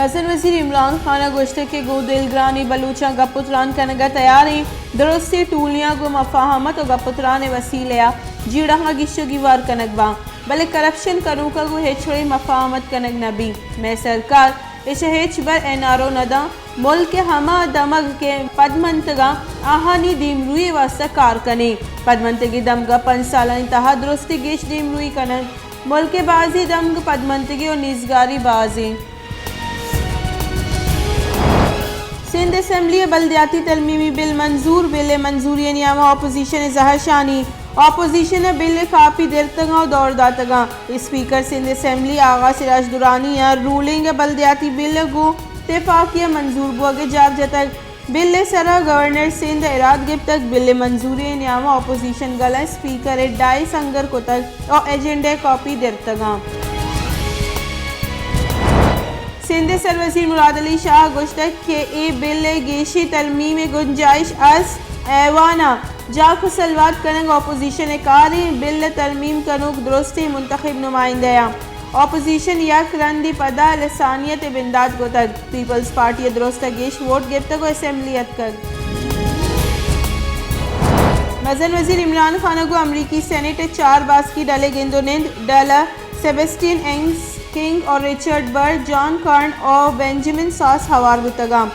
मज़न वज़ीर इमरान खान गोश्ते के गो दिलग्रानी बलूचा गपुतरान कनगा तैयारी दुरुस्ती टूलियां गो मफाहमत और गपुतरान वसीलिया जीड़ा गिशो की वार कनगबा भले करप्शन करूँ का गो हेछोड़ी मफाहमत कनग नबी मैं सरकार इस हेच बर एनआरओ नदा मुल्क के हमा दमग के पदमंतगा आहानी दीमरुई वास्ता कारकने पदमंतगी दमगा 5 साल तहा दुरुस्ती गिश दीमरुई कनग मुल्क के बाजी दमग पदमंतगी और निजगारी बाजी सिंध असम्बली बल्दियाती तलमीमी बिल मंजूर बिल मंजूरी नियामा अपोजिशन जहरशानी अपोजिशन बिल काफ़ी देर तक दौड़ दातगा स्पीकर सिंध असम्बली आगा सिराज दुरानी रूलिंग बल्दियाती बिल को इत्तेफाकिया मंजूर बुआ जाब जतक बिल सरा गवर्नर सिंध इराद गिब तक बिल मंजूरी नियामा अपोजिशन गला स्पीकर डाई संगर को तक और एजेंडे कॉपी देर तक सिंध सरवजीर मुराद अली शाह गुश्तक के ए बिल गेशी तलमी में गुंजाइश अस ऐवाना जाख सलवात कनग अपोजिशन कारी बिल तरमीम कनुक दुरुस्ती मुंतखब नुमाइंदया अपोजिशन यक रंदी पदा लसानियत बिंदात को तक पीपल्स पार्टी दुरुस्त गेश वोट गिफ्त को असम्बलियत कर मज़न वज़ीर इमरान खान को अमरीकी सेनेट 4 बास की डले गेंदोनिंद डला सेबेस्टियन एंग्स किंग और रिचर्ड बर्ड जॉन कार्न और बेंजामिन सास हवार बुतगाम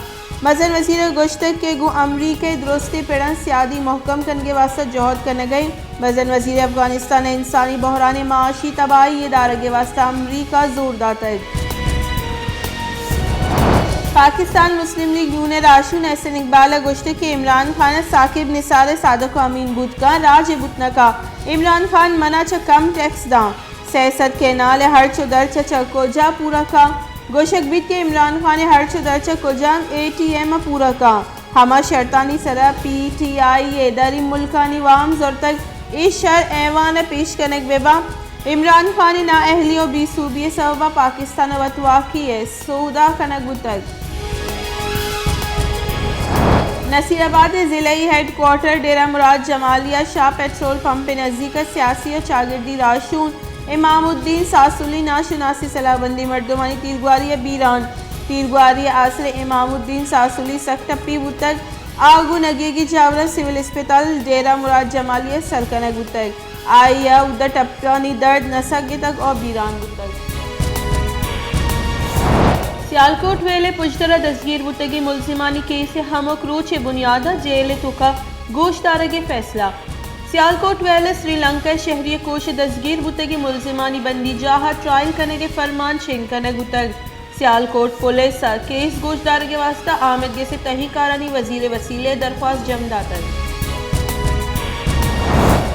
मज़न वज़ीर गोश्तक के गो अमरीकी दुरुस्ती पेड़न सियादी महकम कन के वास्ते जोहद करने गई मज़न वज़ीर अफगानिस्तान इंसानी बहरान माशी तबाही दार के वास्ते अमरीका जोर दाता है पाकिस्तान मुस्लिम लीग यून राशून एहसन इकबाल गोश्तक के इमरान खान साकिब निसार सादक अमीन बुत का राज बुतना का इमरान खान मना च कम टैक्स दा सियासत के नाल हर चुदर चकोजा पूरा का गोशक बीत के इमरान खान हर चुदर कोजा ATM पूरा का हमा शर्तानी सरा PTI दरी मुल्कानी वाम जोर तक इस शर ऐवान पेश कनक बेबा इमरान खान ना अहलियो बी सूबी सबा पाकिस्तान वतवाकी है सौदा कनक बुतक नसीराबाद ज़िले हेडक्वार्टर डेरा मुराद जमालिया शाह पेट्रोल पंप पे नज़दीक सियासी और शागिर्दी राशून इमामुद्दीन सासुली नाशुनासी सलाबंदी मर्दमानी तीरगुआरी बीरान तीरगुआरी आसर इमामुद्दीन सासुली सख्तपी बुतक आगू नगेगी जावरा सिविल अस्पताल डेरा मुराद जमालिया सरकना बुतक आया उदा टप्पानी दर्द नसगे तक और बीरान बुतक सियालकोट वेले पुजतरा दस्तगीर बुतगी मुलजिमानी केस हमक रोचे बुनियादा जेल तुका गोश्तदार के फैसला सियालकोट वेले श्रीलंका शहरी कोश दस्तगीर बुतगी मुलजिमानी बंदी जाहा ट्रायल करने के फरमान शेंकने गुतग सियालकोट पुलिस केस गोश्तदार के वास्ता आमद के से तहीकारानी वजीर वसीले दरख्वास्त जमदाता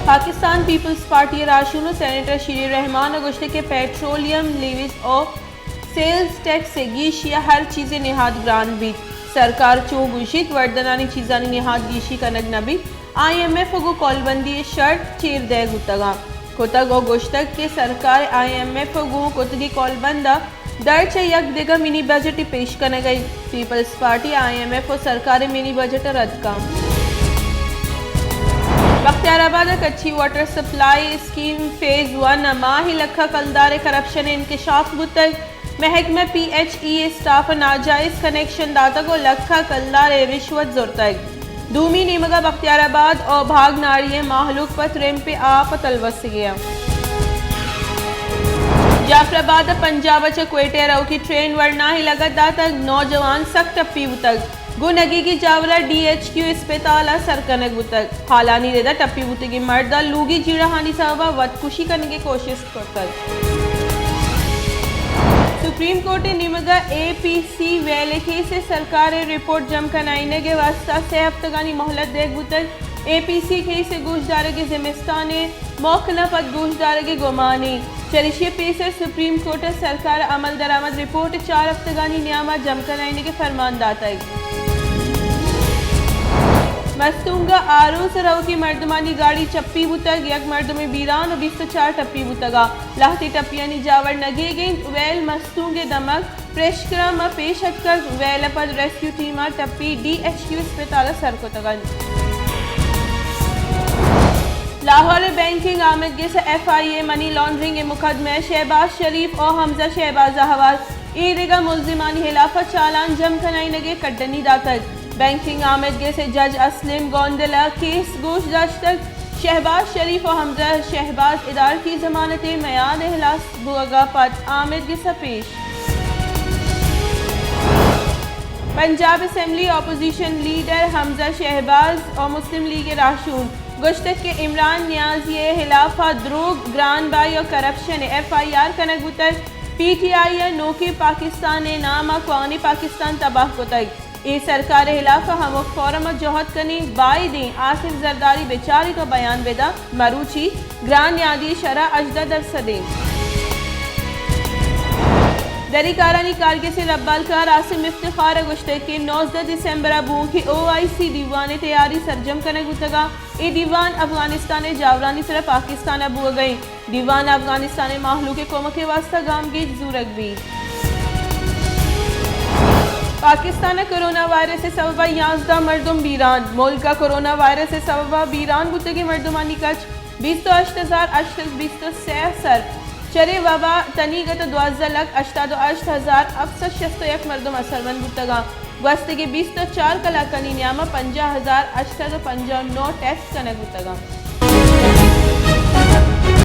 पाकिस्तान पीपल्स पार्टी राशून सेनेटर शीर रहमान गुश्ते के पेट्रोलियम लीविस और सेल्स टैक्स से गीशिया हर चीज़ें निहाद ग्रान भी सरकार चो गुशित वर्दनानी चीज़ानी निहाद गीशी कनग नबी IMF को कॉलबंदी शर्ट चेर दे गुतगा कोतग और गोश्तक के सरकार IMF को कोतगी कॉलबंदा दर्च यक देगा मिनी बजट पेश करने गई पीपल्स पार्टी IMF और सरकार मिनी बजट रद्द का बख्तियाराबाद कच्ची वाटर सप्लाई स्कीम फेज 1 माही लखा कलदार करप्शन इंकशाफ बुतग महकमा PHE स्टाफ नाजायज कनेक्शन दाता को लखा कलदार रिश्वत जोरतक दूमी निमगा बख्तियाराबाद और भाग नाड़िए माहलूक पर ट्रेन पे आप तलवस गया जाफराबाद पंजाब क्वेटे रऊ की ट्रेन वरना ही लगत दाता नौजवान सख्त टप्पी बुतक गुनगी की जावरा DHQ अस्पताल सरकनक बुतक हालानी रेदा टप्पी बुतगी मर्दा लूगी जीड़हानी सबा वदकुशी करने की कोशिश करतक सुप्रीम कोर्ट निमगा APC वेले से सरकार रिपोर्ट जम कराने के वास्ता से हफ्तगानी मोहलत देख बुतक APC से गोशदार के जिम्मेस्तान मौखना पद गोशदार के गुमानी चरिशे पेशर सुप्रीम कोर्ट सरकार अमल दरामद रिपोर्ट 4 हफ्तगानी नियामत जम कराने के फरमान दाता है मस्तूंगा आरो सरव की मर्दमानी गाड़ी चप्पी बुतग यक मर्द में बीरान और 24 टप्पी बुतगा लाहती टप्पियानी जावर नगे गई वेल मस्तूंगे दमक प्रेशक्रम पेशत कर वेल पद रेस्क्यू टीम टप्पी DHQ अस्पताल सरकोतगन लाहौर बैंकिंग आमद से FIA मनी लॉन्ड्रिंग मुकदमे शहबाज शरीफ और हमजा शहबाज अहवाल ایرگا ملزمانی خلافت چالان جم کنائی نگے کڈنی داتک بینکنگ آمدگے سے جج اسلم گوندلا کیس گوش داشتک شہباز شریف و حمزہ شہباز ادار کی ضمانت میعاد احلاس بوگا پت آمدگے سے پیش پنجاب اسمبلی اپوزیشن لیڈر حمزہ شہباز اور مسلم لیگ راشون گشتک کے عمران نیازی خلافہ دروگ گران بائی اور کرپشن FIR کنک بوتک PTI نوکی پاکستان نام اقوانی پاکستان تباہ کتک ای سرکار خلافہ ہموک فورم جوہد کنی بائی دیں آصف زرداری بیچاری تو بیان بیدا مروچی گران نیادی شرح اجدہ درصدیں دری کارانی کارگے سے ربالکار آسم افتخار گشتے کے 19 دسمبر ابوں کی OIC دیوان تیاری سرجم کرنے گتگا ای دیوان افغانستان جاورانی سر پاکستان ابو گئی دیوان افغانستان محلوک قوم کے واسطہ گام گیج زورک بھی پاکستان کرونا وائرس سے سببہ 11 مردم بیران ملک کا کرونا وائرس سے سببہ بیران بوتگی مردمانی کچ 28,823 سر چرے وبا تنیگت 12,88,761 مردم اثر مند بودتگا گوستگی 24 کلاکنی نیامہ 50,859 ٹیسٹ کنک بودتگا